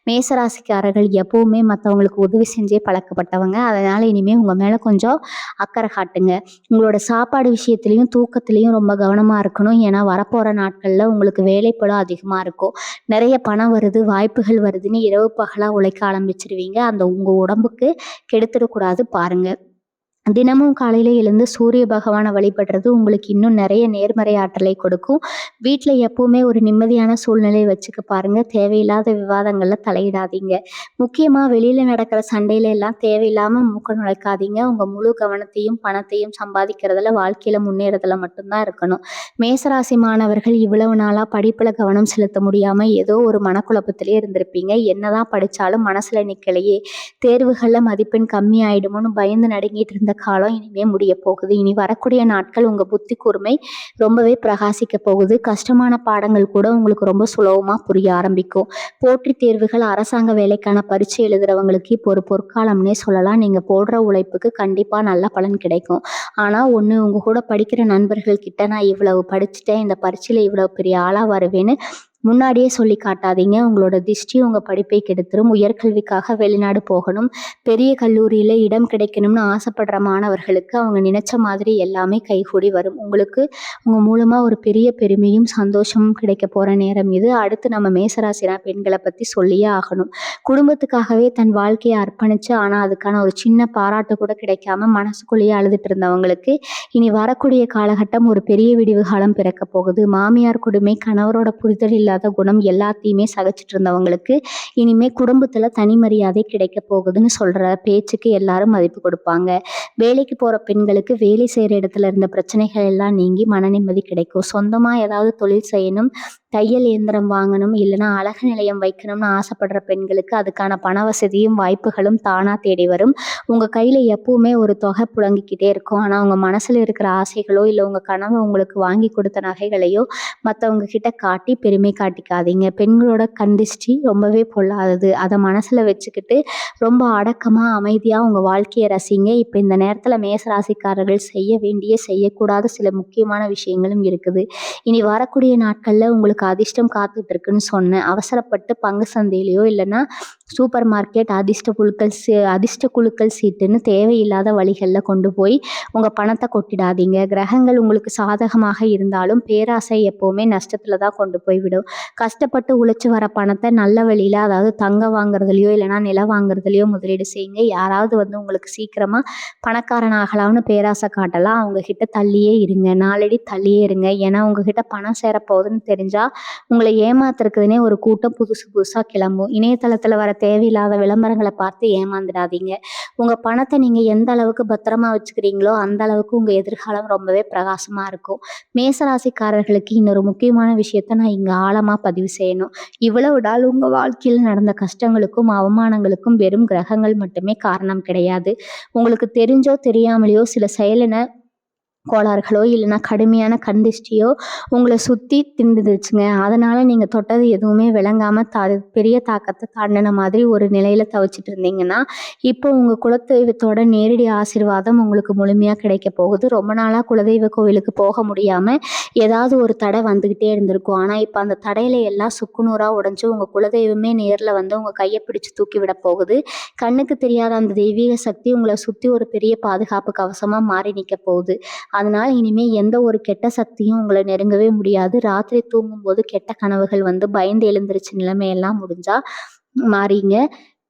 S1: மேசராசிக்காரர்கள் எப்பவுமே மற்றவங்களுக்கு உதவி செஞ்சே பழக்கப்பட்டவங்க. அதனால இனிமே உங்க மேல கொஞ்சம் அக்கறை காட்டுங்க. உங்களோட சாப்பாடு விஷயத்திலையும் தூக்கத்திலையும் ரொம்ப கவனமா இருக்கணும். ஏன்னா வரப்போற நாட்கள்ல உங்களுக்கு வேலைப்பளு அதிகமா இருக்கும். நிறைய பணம் வருது, வாய்ப்புகள் வருதுன்னு இரவு பகலா உழைக்க ஆரம்பிச்சிருவீங்க. அந்த உங்க உடம்புக்கு கெடுத்துடக்கூடாது பாருங்க. தினமும் காலையில எழுந்து சூரிய பகவானை வழிபடுறது உங்களுக்கு இன்னும் நிறைய நேர்மறை ஆற்றலை கொடுக்கும். வீட்டில் எப்பவுமே ஒரு நிம்மதியான சூழ்நிலை வச்சுக்க பாருங்க. தேவையில்லாத விவாதங்கள்ல தலையிடாதீங்க. முக்கியமா வெளியில நடக்கிற சண்டையில எல்லாம் தேவையில்லாம மூக்க நுழைக்காதீங்க. உங்க முழு கவனத்தையும் பணத்தையும் சம்பாதிக்கிறதுல, வாழ்க்கையில முன்னேறதுல மட்டும்தான் இருக்கணும். மேசராசி மாணவர்கள் இவ்வளவு நாளா படிப்புல கவனம் செலுத்த முடியாம ஏதோ ஒரு மனக்குழப்பத்திலே இருந்திருப்பீங்க. என்னதான் படிச்சாலும் மனசுல நிக்கலையே, தேர்வுகள்ல மதிப்பெண் கம்மி ஆயிடுமோன்னு பயந்து நடுங்கிட்டு இருந்த காலம் இனிமே முடிய போகுது. இனி வரக்கூடிய நாட்கள் உங்க புத்தி கூர்மை ரொம்பவே பிரகாசிக்க போகுது. கஷ்டமான பாடங்கள் கூட உங்களுக்கு ரொம்ப சுலபமா புரிய ஆரம்பிக்கும். போட்டி தேர்வுகள், அரசாங்க வேலைக்கான பரீட்சை எழுதுறவங்களுக்கு இப்போ ஒரு பொற்காலம்னே சொல்லலாம். நீங்க போடுற உழைப்புக்கு கண்டிப்பா நல்ல பலன் கிடைக்கும். ஆனா உங்க கூட படிக்கிற நண்பர்கள் கிட்ட நான் இவ்வளவு படிச்சுட்டேன், இந்த பரீட்சையில இவ்வளவு பெரிய ஆளா வருவேன்னு முன்னாடியே சொல்லி காட்டாதீங்க. உங்களோட திஷ்டி உங்க படிப்பை கெடுத்துரும். உயர்கல்விக்காக வெளிநாடு போகணும், பெரிய கல்லூரியில இடம் கிடைக்கணும்னு ஆசைப்படுற மாணவர்களுக்கு அவங்க நினைச்ச மாதிரி எல்லாமே கைகூடி வரும். உங்களுக்கு உங்க மூலமா ஒரு பெரிய பெருமையும் சந்தோஷமும் கிடைக்க போற நேரம் இது. அடுத்து நம்ம மேசராசி பெண்களை பத்தி சொல்லியே ஆகணும். குடும்பத்துக்காகவே தன் வாழ்க்கையை அர்ப்பணிச்சு ஆனா அதுக்கான ஒரு சின்ன பாராட்டு கூட கிடைக்காம மனசுக்குள்ளேயே அழுதுட்டு இருந்தவங்களுக்கு இனி வரக்கூடிய காலகட்டம் ஒரு பெரிய விடிவு காலம் பிறக்க போகுது. மாமியார் கொடுமை, கணவரோட புரிதல் இல்லாத குணம் எல்லாத்தையுமே சகிச்சிட்டு இருந்தவங்களுக்கு இனிமே குடும்பத்துல தனி மரியாதை கிடைக்க போகுதுன்னு சொல்ற பேச்சுக்கு எல்லாரும் மதிப்பு கொடுப்பாங்க. வேலைக்கு போற பெண்களுக்கு வேலை செய்யற இடத்துல இருந்த பிரச்சனைகள் எல்லாம் நீங்கி மன நிம்மதி கிடைக்கும். சொந்தமா ஏதாவது தொழில் செய்யணும், தையல் இயந்திரம் வாங்கணும், இல்லைன்னா அழகு நிலையம் வைக்கணும்னு ஆசைப்படுற பெண்களுக்கு அதுக்கான பண வசதியும் வாய்ப்புகளும் தானா தேடி வரும். உங்க கையில எப்பவுமே ஒரு தொகை புழங்கிக்கிட்டே இருக்கும். ஆனா உங்க மனசுல இருக்கிற ஆசைகளோ இல்லை உங்க கணவன் உங்களுக்கு வாங்கி கொடுத்த நகைகளையோ மற்றவங்க கிட்ட காட்டி பெருமை காட்டிக்காதீங்க. பெண்களோட கந்திஷ்டி ரொம்பவே பொல்லாதது. அதை மனசுல வச்சுக்கிட்டு ரொம்ப அடக்கமா அமைதியா உங்க வாழ்க்கையை ரசிங்க. இப்போ இந்த நேரத்துல மேசராசிக்காரர்கள் செய்ய வேண்டிய செய்யக்கூடாத சில முக்கியமான விஷயங்களும் இருக்குது. இனி வரக்கூடிய நாட்கள்ல உங்களுக்கு அதிர்ஷ்டம் காத்துட்டு இருக்குன்னு சொன்னேன். அவசரப்பட்டு பங்கு சந்தையிலையோ இல்லைன்னா சூப்பர் மார்க்கெட் அதிர்ஷ்ட குழுக்கள் சீட்டுன்னு தேவையில்லாத வழிகளில் கொண்டு போய் உங்கள் பணத்தை கொட்டிடாதீங்க. கிரகங்கள் உங்களுக்கு சாதகமாக இருந்தாலும் பேராசை எப்போவுமே நஷ்டத்தில் தான் கொண்டு போய் விடும். கஷ்டப்பட்டு உழைச்சி வர பணத்தை நல்ல வழியில், அதாவது தங்கம் வாங்குறதுலையோ இல்லைனா நிலம் வாங்குறதுலையோ முதலீடு செய்யுங்க. யாராவது உங்களுக்கு சீக்கிரமாக பணக்காரன் ஆகலாம்னு பேராசை காட்டலாம். அவங்கக்கிட்ட தள்ளியே இருங்க, நாளடி தள்ளியே இருங்க. ஏன்னா உங்ககிட்ட பணம் சேரப்போகுதுன்னு தெரிஞ்சால் உங்களை ஏமாத்துறதுக்குன்னே ஒரு கூட்டம் புதுசாக கிளம்பும். இணையதளத்தில் வர தேவையில்லாத விளம்பரங்களை பார்த்து ஏமாந்துடாதீங்க. உங்கள் பணத்தை நீங்கள் எந்த அளவுக்கு பத்திரமா வச்சுக்கிறீங்களோ அந்த அளவுக்கு உங்கள் எதிர்காலம் ரொம்பவே பிரகாசமாக இருக்கும். மேசராசிக்காரர்களுக்கு இன்னொரு முக்கியமான விஷயத்த நான் இங்கே ஆழமாக பதிவு செய்யணும். இவ்வளவு நாள் உங்கள் வாழ்க்கையில் நடந்த கஷ்டங்களுக்கும் அவமானங்களுக்கும் வெறும் கிரகங்கள் மட்டுமே காரணம் கிடையாது. உங்களுக்கு தெரிஞ்சோ தெரியாமலையோ சில செயலின கோளாறுகளோ இல்லைன்னா கடுமையான கந்திஷ்டியோ உங்களை சுற்றி திண்டுதுச்சுங்க. அதனால் நீங்கள் தொட்டது எதுவுமே விளங்காமல் பெரிய தாக்கத்தை தாண்டின மாதிரி ஒரு நிலையில் தவிச்சிட்டு இருந்தீங்கன்னா இப்போ உங்கள் குலதெய்வத்தோட நேரடி ஆசீர்வாதம் உங்களுக்கு முழுமையாக கிடைக்க போகுது. ரொம்ப நாளாக குலதெய்வ கோவிலுக்கு போக முடியாமல் ஏதாவது ஒரு தடை வந்துக்கிட்டே இருந்திருக்கும். ஆனால் இப்போ அந்த தடையில எல்லாம் சுக்குநூறாக உடைஞ்சு உங்கள் குலதெய்வமே நேரில் வந்து உங்கள் கையை பிடிச்சி தூக்கி விட போகுது. கண்ணுக்கு தெரியாத அந்த தெய்வீக சக்தி உங்களை சுற்றி ஒரு பெரிய பாதுகாப்பு கவசமாக மாறி நிற்க போகுது. அதனால இனிமே எந்த ஒரு கெட்ட சக்தியும் உங்களை நெருங்கவே முடியாது. ராத்திரி தூங்கும்போது கெட்ட கனவுகள் வந்து பயந்து எழுந்திருச்சு நிலைமையெல்லாம் முடிஞ்சா மாறிங்க.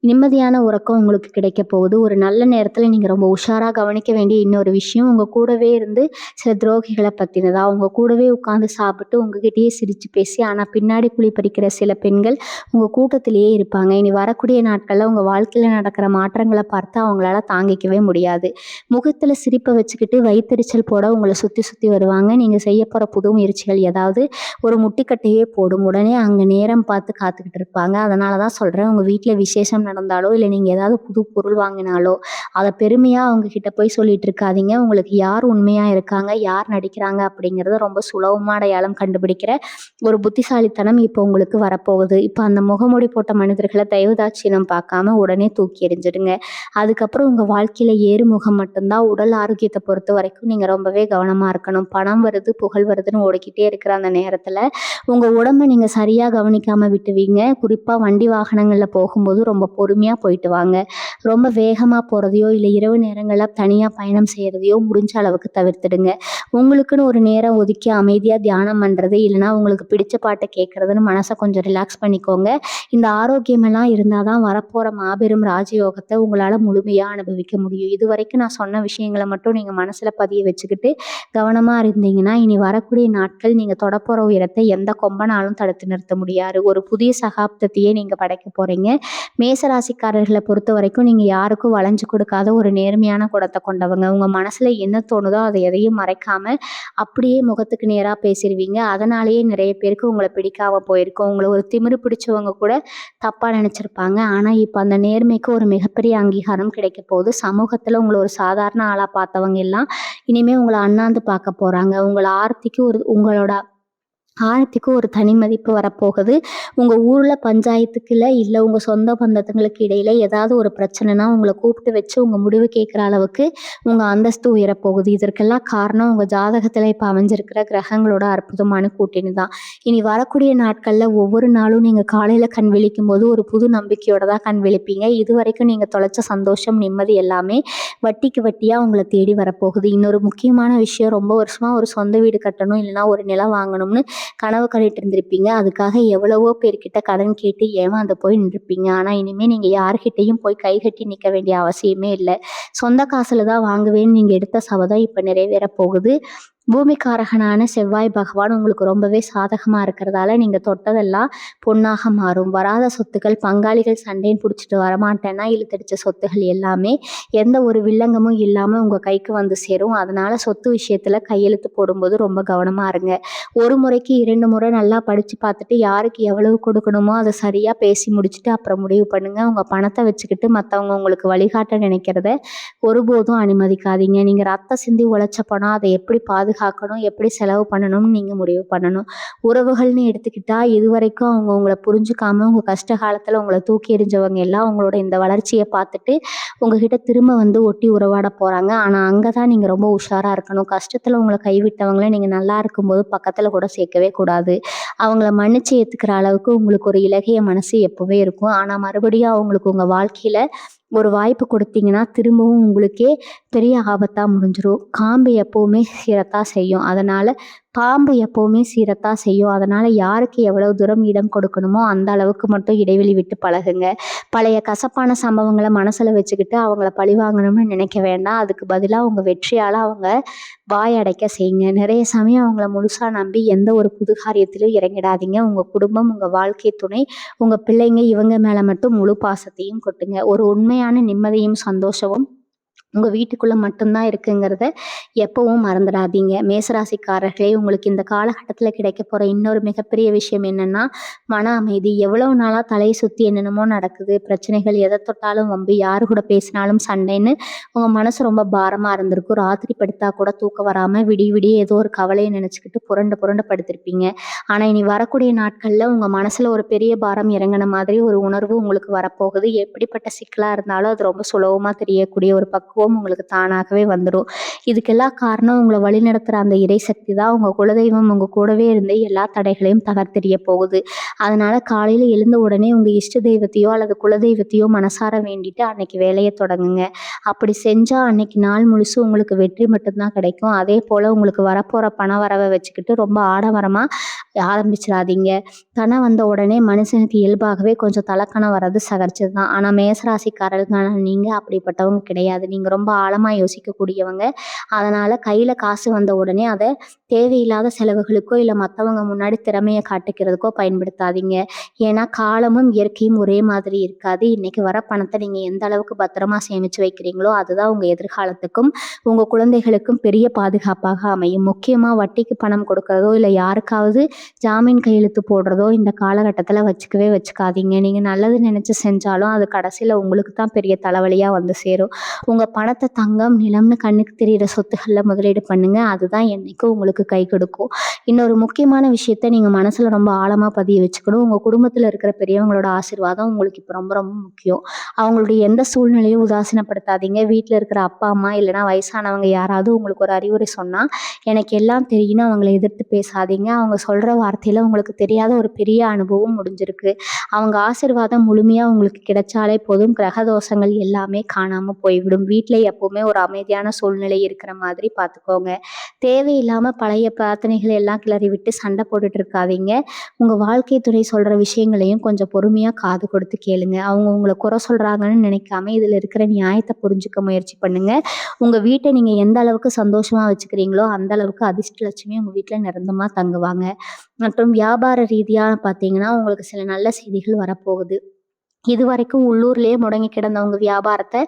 S1: நிம்மதியான உறக்கம் உங்களுக்கு கிடைக்க போகுது. ஒரு நல்ல நேரத்தில் நீங்கள் ரொம்ப உஷாராக கவனிக்க வேண்டிய இன்னொரு விஷயம், உங்கள் கூடவே இருந்து சில துரோகிகளை பற்றினதா, உங்கள் கூடவே உட்காந்து சாப்பிட்டு உங்ககிட்டயே சிரித்து பேசி ஆனால் பின்னாடி குழி பறிக்கிற சில பெண்கள் உங்கள் கூட்டத்திலேயே இருப்பாங்க. இனி வரக்கூடிய நாட்களில் உங்கள் வாழ்க்கையில் நடக்கிற மாற்றங்களை பார்த்து அவங்களால தாங்கிக்கவே முடியாது. முகத்தில் சிரிப்பை வச்சுக்கிட்டு வயிற்றெரிச்சல் போட உங்களை சுற்றி சுற்றி வருவாங்க. நீங்கள் செய்ய போகிற புது முயற்சிகள் ஏதாவது ஒரு முட்டிக்கட்டையே போடும். உடனே அங்கே நேரம் பார்த்து காத்துக்கிட்டு இருப்பாங்க. அதனால தான் சொல்கிறேன், உங்கள் வீட்டில் விசேஷம் நடந்தாலோ இல்லை நீங்கள் ஏதாவது புது பொருள் வாங்கினாலோ அதை பெருமையாக அவங்க கிட்ட போய் சொல்லிட்டு இருக்காதீங்க. உங்களுக்கு யார் உண்மையாக இருக்காங்க, யார் நடிக்கிறாங்க அப்படிங்கிறத ரொம்ப சுலபமாக அடையாளம் கண்டுபிடிக்கிற ஒரு புத்திசாலித்தனம் இப்போ உங்களுக்கு வரப்போகுது. இப்போ அந்த முகமூடி போட்ட மனிதர்களை தயவுதாட்சியம் பார்க்காம உடனே தூக்கி எறிஞ்சிடுங்க. அதுக்கப்புறம் உங்கள் வாழ்க்கையில் ஏறுமுகம் மட்டும்தான். உடல் ஆரோக்கியத்தை பொறுத்த வரைக்கும் நீங்கள் ரொம்பவே கவனமாக இருக்கணும். பணம் வருது புகழ் வருதுன்னு ஓடிக்கிட்டே இருக்கிற அந்த நேரத்தில் உங்கள் உடம்பை நீங்கள் சரியாக கவனிக்காமல் விட்டுவீங்க. குறிப்பாக வண்டி வாகனங்களில் போகும்போது ரொம்ப பொறுமையாக போயிட்டு வாங்க. ரொம்ப வேகமாக போகிறதையோ இல்லை இரவு நேரங்களில் தனியாக பயணம் செய்கிறதையோ முடிஞ்ச அளவுக்கு தவிர்த்துடுங்க. உங்களுக்குன்னு ஒரு நேரம் ஒதுக்கி அமைதியாக தியானம் பண்ணுறது இல்லைனா உங்களுக்கு பிடிச்ச பாட்டை கேட்குறதுன்னு மனசை கொஞ்சம் ரிலாக்ஸ் பண்ணிக்கோங்க. இந்த ஆரோக்கியமெல்லாம் இருந்தால் தான் வரப்போகிற மாபெரும் ராஜயோகத்தை உங்களால் முழுமையாக அனுபவிக்க முடியும். இது வரைக்கும் நான் சொன்ன விஷயங்களை மட்டும் நீங்கள் மனசில் பதிய வச்சுக்கிட்டு கவனமாக இருந்தீங்கன்னா இனி வரக்கூடிய நாட்கள் நீங்கள் தொடப்போகிற உயரத்தை எந்த கொம்பனாலும் தடுத்து நிறுத்த முடியாது. ஒரு புதிய சகாப்தத்தையே நீங்கள் படைக்க போகிறீங்க. மேசராசிக்காரர்களை பொறுத்த வரைக்கும் நீங்கள் யாருக்கும் வளைஞ்சு கொடுக்காத ஒரு நேர்மையான குணத்தை கொண்டவங்க. உங்கள் மனசில் என்ன தோணுதோ அதை எதையும் மறைக்காமல் அப்படியே முகத்துக்கு நேராக பேசிடுவீங்க. அதனாலேயே நிறைய பேருக்கு உங்களை பிடிக்காம போயிருக்கும். உங்களை ஒரு திமிரு பிடிச்சவங்க கூட தப்பாக நினச்சிருப்பாங்க. ஆனால் இப்போ அந்த நேர்மைக்கு ஒரு மிகப்பெரிய அங்கீகாரம் கிடைக்க போகுது. சமூகத்தில் உங்களை ஒரு சாதாரண ஆளாக பார்த்தவங்க எல்லாம் இனிமேல் உங்களை அண்ணாந்து பார்க்க போகிறாங்க. உங்களோட ஆரத்திக்கு ஒரு தனி மதிப்பு வரப்போகுது. உங்க ஊர்ல பஞ்சாயத்துக்குள்ள இல்ல உங்க சொந்த பந்தத்துங்களுக்கு இடையில ஏதாவது ஒரு பிரச்சனைனா உங்கள கூப்பிட்டு வச்சு உங்க முடிவு கேட்குற அளவுக்கு உங்க அந்தஸ்து உயரப்போகுது. இதற்கெல்லாம் காரணம் உங்க ஜாதகத்துல இப்ப அமைஞ்சிருக்கிற கிரகங்களோட அற்புதமான கூட்டணி தான். இனி வரக்கூடிய நாட்கள்ல ஒவ்வொரு நாளும் நீங்க காலையில கண் விழிக்கும்போது ஒரு புது நம்பிக்கையோட தான் கண் விழிப்பீங்க. இதுவரைக்கும் நீங்க தொலைச்ச சந்தோஷம், நிம்மதி எல்லாமே வட்டிக்கு வட்டியா உங்கள தேடி வரப்போகுது. இன்னொரு முக்கியமான விஷயம், ரொம்ப வருஷமா ஒரு சொந்த வீடு கட்டணும், இல்லைன்னா ஒரு நிலம் வாங்கணும்னு கனவு கண்டுட்டு இருந்திருப்பீங்க. அதுக்காக எவ்வளவோ பேர்கிட்ட கடன் கேட்டு ஏமாந்து போய் நின்றுப்பீங்க. ஆனா இனிமே நீங்க யார்கிட்டயும் போய் கை கட்டி நிக்க வேண்டிய அவசியமே இல்ல. சொந்த காசுல தான் வாங்குவேன்னு நீங்க எடுத்த சபதம் இப்ப நிறைவேற போகுது. பூமிக்காரகனான செவ்வாய் பகவான் உங்களுக்கு ரொம்பவே சாதகமா இருக்கிறதால நீங்க தொட்டதெல்லாம் பொன்னாக மாறும். வராத சொத்துக்கள், பங்காளிகள் சண்டைன்னு புடிச்சிட்டு வரமாட்டேன்னா இழுத்தடிச்ச சொத்துகள் எல்லாமே எந்த ஒரு வில்லங்கமும் இல்லாம உங்க கைக்கு வந்து சேரும். அதனால சொத்து விஷயத்துல கையெழுத்து போடும்போது ரொம்ப கவனமா இருங்க. ஒரு முறைக்கு 2 முறை நல்லா படிச்சு பார்த்துட்டு யாருக்கு எவ்வளவு கொடுக்கணுமோ அதை சரியா பேசி முடிச்சுட்டு அப்புறம் முடிவு பண்ணுங்க. உங்க பணத்தை வச்சுக்கிட்டு மற்றவங்க உங்களுக்கு வழிகாட்ட நினைக்கிறத ஒருபோதும் அனுமதிக்காதீங்க. நீங்க ரத்தம் சிந்தி உழைச்ச பணம், அதை எப்படி பாதுகாக்கணும், எப்படி செலவு பண்ணணும்னு நீங்க முடிவு பண்ணணும். உறவுகள்னு எடுத்துக்கிட்டா இதுவரைக்கும் அவங்க உங்களை புரிஞ்சுக்காம உங்க கஷ்ட காலத்துல உங்களை தூக்கி எறிஞ்சவங்க எல்லாம் உங்களோட இந்த வளர்ச்சியை பார்த்துட்டு உங்ககிட்ட திரும்ப வந்து ஒட்டி உறவாட போறாங்க. ஆனா அங்கதான் நீங்க ரொம்ப உஷாரா இருக்கணும். கஷ்டத்துல உங்களை கைவிட்டவங்கள நீங்க நல்லா இருக்கும்போது பக்கத்துல கூட சேர்க்கவே கூடாது. அவங்கள மன்னிச்சு ஏத்துக்கிற அளவுக்கு உங்களுக்கு ஒரு இளகிய மனசு எப்பவுமே இருக்கும். ஆனா மறுபடியும் அவங்களுக்கு உங்க வாழ்க்கையில ஒரு வாய்ப்பு கொடுத்தீங்கன்னா திரும்பவும் உங்களுக்கே பெரிய ஆபத்தா முடிஞ்சிரும். காம்பு எப்பவுமே சீரத்தா செய்யும். பாம்பு எப்பவுமே சீரத்தா செய்யும். அதனால யாருக்கு எவ்வளவு தூரம் இடம் கொடுக்கணுமோ அந்த அளவுக்கு மட்டும் இடைவெளி விட்டு பழகுங்க. பழைய கசப்பான சம்பவங்களை மனசுல வச்சுக்கிட்டு அவங்கள பழிவாங்கணும்னு நினைக்க வேண்டாம். அதுக்கு பதிலா உங்க வெற்றியால அவங்க வாய் அடைக்க செய்யுங்க. நிறைய சமயம் அவங்கள முழுசா நம்பி எந்த ஒரு புது காரியத்திலும் இறங்கிடாதீங்க. உங்க குடும்பம், உங்க வாழ்க்கை துணை, உங்க பிள்ளைங்க இவங்க மேல மட்டும் முழு பாசத்தையும் கொட்டுங்க. ஒரு உண்மையான நிம்மதியும் சந்தோஷமும் உங்க வீட்டுக்குள்ள மட்டும்தான் இருக்குங்கிறத எப்பவும் மறந்துடாதீங்க. மேசராசிக்காரர்களே, உங்களுக்கு இந்த காலகட்டத்துல கிடைக்க போற இன்னொரு மிகப்பெரிய விஷயம் என்னன்னா, மன அமைதி. எவ்வளவு நாளா தலையை சுத்தி என்னென்னமோ நடக்குது, பிரச்சனைகள், எதை தொட்டாலும் வம்பு, யாரு கூட பேசினாலும் சண்டைன்னு உங்க மனசு ரொம்ப பாரமா இருந்திருக்கும். ராத்திரி படுத்தா கூட தூக்கம் வராம விடிய விடிய ஏதோ ஒரு கவலையை நினைச்சுக்கிட்டு புரண்டு புரண்டு படுத்திருப்பீங்க. ஆனா இனி வரக்கூடிய நாட்கள்ல உங்க மனசுல ஒரு பெரிய பாரம் இறங்கின மாதிரி ஒரு உணர்வு உங்களுக்கு வரப்போகுது. எப்படிப்பட்ட சிக்கலா இருந்தாலும் அது ரொம்ப சுலபமா தெரியக்கூடிய ஒரு பக்குவம் உங்களுக்கு தானாகவே வந்துடும். இதுக்கெல்லாம் காரணம் உங்களை வழிநடத்துற அந்த இறைசக்தி தான். உங்க குலதெய்வம் உங்க கூடவே இருந்து எல்லா தடைகளையும் தகர்த்தெறிய போகுது. அதனால காலையில எழுந்த உடனே உங்க இஷ்ட தெய்வத்தையோ அல்லது குலதெய்வத்தையோ மனசார வேண்டிட்டு அன்னைக்கு வேலையை தொடங்குங்க. அப்படி செஞ்சா அன்னைக்கு நாள் முழுசு உங்களுக்கு வெற்றி மட்டும்தான் கிடைக்கும். அதே போல உங்களுக்கு வரப்போற பண வரவை வச்சுக்கிட்டு ரொம்ப ஆடம்பரமா ஆரம்பிச்சிடாதீங்க. கணம் வந்த உடனே மனுஷனுக்கு இயல்பாகவே கொஞ்சம் தலக்கணம் வர்றது சகஜம் தான். ஆனா மேசராசிக்காரர்களான நீங்க அப்படிப்பட்டவங்க கிடையாது. நீங்க ரொம்ப ஆழமா யோசிக்கக்கூடியவங்க. அதனால கையில காசு வந்த உடனே அதை தேவையில்லாத செலவுகளுக்கோ இல்ல மத்தவங்க முன்னாடி திறமையை காட்டிக்கிறதுக்கோ பயன்படுத்தாதீங்க. ஏன்னா காலமும் இயற்கையும் ஒரே மாதிரி இருக்காது. இன்னைக்கு வர பணத்தை நீங்க எந்த அளவுக்கு பத்திரமா சேமிச்சு வைக்கிறீங்களோ அதுதான் உங்க எதிர்காலத்துக்கும் உங்க குழந்தைகளுக்கும் பெரிய பாதுகாப்பாக அமையும். முக்கியமா வட்டிக்கு பணம் கொடுக்கறதோ இல்ல யாருக்காவது ஜாமீன் கையெழுத்து போடுறதோ இந்த காலகட்டத்துல வச்சுக்காதீங்க. நீங்க நல்லது நினைச்சு செஞ்சாலும் அது கடைசியில உங்களுக்கு தான் பெரிய தலைவலியா வந்து சேரும். உங்க பணத்தை தங்கம், நிலம்னு கண்ணுக்கு தெரியிற சொத்துக்கள்ல முதலீடு பண்ணுங்க. அதுதான் என்னைக்கும் உங்களுக்கு கை கொடுக்கும். இன்னொரு முக்கியமான விஷயத்த நீங்க மனசுல ரொம்ப ஆழமா பதிய வச்சுக்கணும். உங்க குடும்பத்துல இருக்கிற பெரியவங்களோட ஆசீர்வாதம் உங்களுக்கு இப்ப ரொம்ப ரொம்ப முக்கியம். அவங்களுடைய எந்த சூழ்நிலையும் உதாசீனப்படுத்தாதீங்க. வீட்டுல இருக்கிற அப்பா அம்மா இல்லைன்னா வயசானவங்க யாராவது உங்களுக்கு ஒரு அறிவுரை சொன்னா எனக்கு எல்லாம் தெரியும்னு அவங்கள எதிர்த்து பேசாதீங்க. அவங்க சொல்ற வார்த்தையில உங்களுக்கு தெரியாத ஒரு பெரிய அனுபவம் முடிஞ்சிருக்கு. அவங்க ஆசீர்வாதம் முழுமையா உங்களுக்கு கிடைச்சாலே போதும். கிரக தோஷங்கள் எல்லாமே காணாம போய்விடும். வீட்டுல எப்பவுமே ஒரு அமைதியான சூழ்நிலை இருக்கிற மாதிரி பார்த்துக்கோங்க. தேவையில்லாம பழைய பிரார்த்தனைகள் எல்லாம் கிளறி விட்டு சண்டை போட்டுட்டு இருக்காதீங்க. உங்க வாழ்க்கை துணை சொல்ற விஷயங்களையும் கொஞ்சம் பொறுமையா காது கொடுத்து கேளுங்க. அவங்க உங்களை குறை சொல்றாங்கன்னு நினைக்காம இதுல இருக்கிற நியாயத்தை புரிஞ்சுக்க முயற்சி பண்ணுங்க. உங்க வீட்டை நீங்க எந்த அளவுக்கு சந்தோஷமா வச்சுக்கிறீங்களோ அந்த அளவுக்கு அதிர்ஷ்ட லட்சுமி உங்க வீட்டுல நிரந்தரமா தங்குவாங்க. மற்றும் வியாபார ரீதியா பார்த்தீங்கன்னா உங்களுக்கு சில நல்ல செய்திகள் வரப்போகுது. இதுவரைக்கும் உள்ளூர்லயே முடங்கி கிடந்த உங்க வியாபாரத்த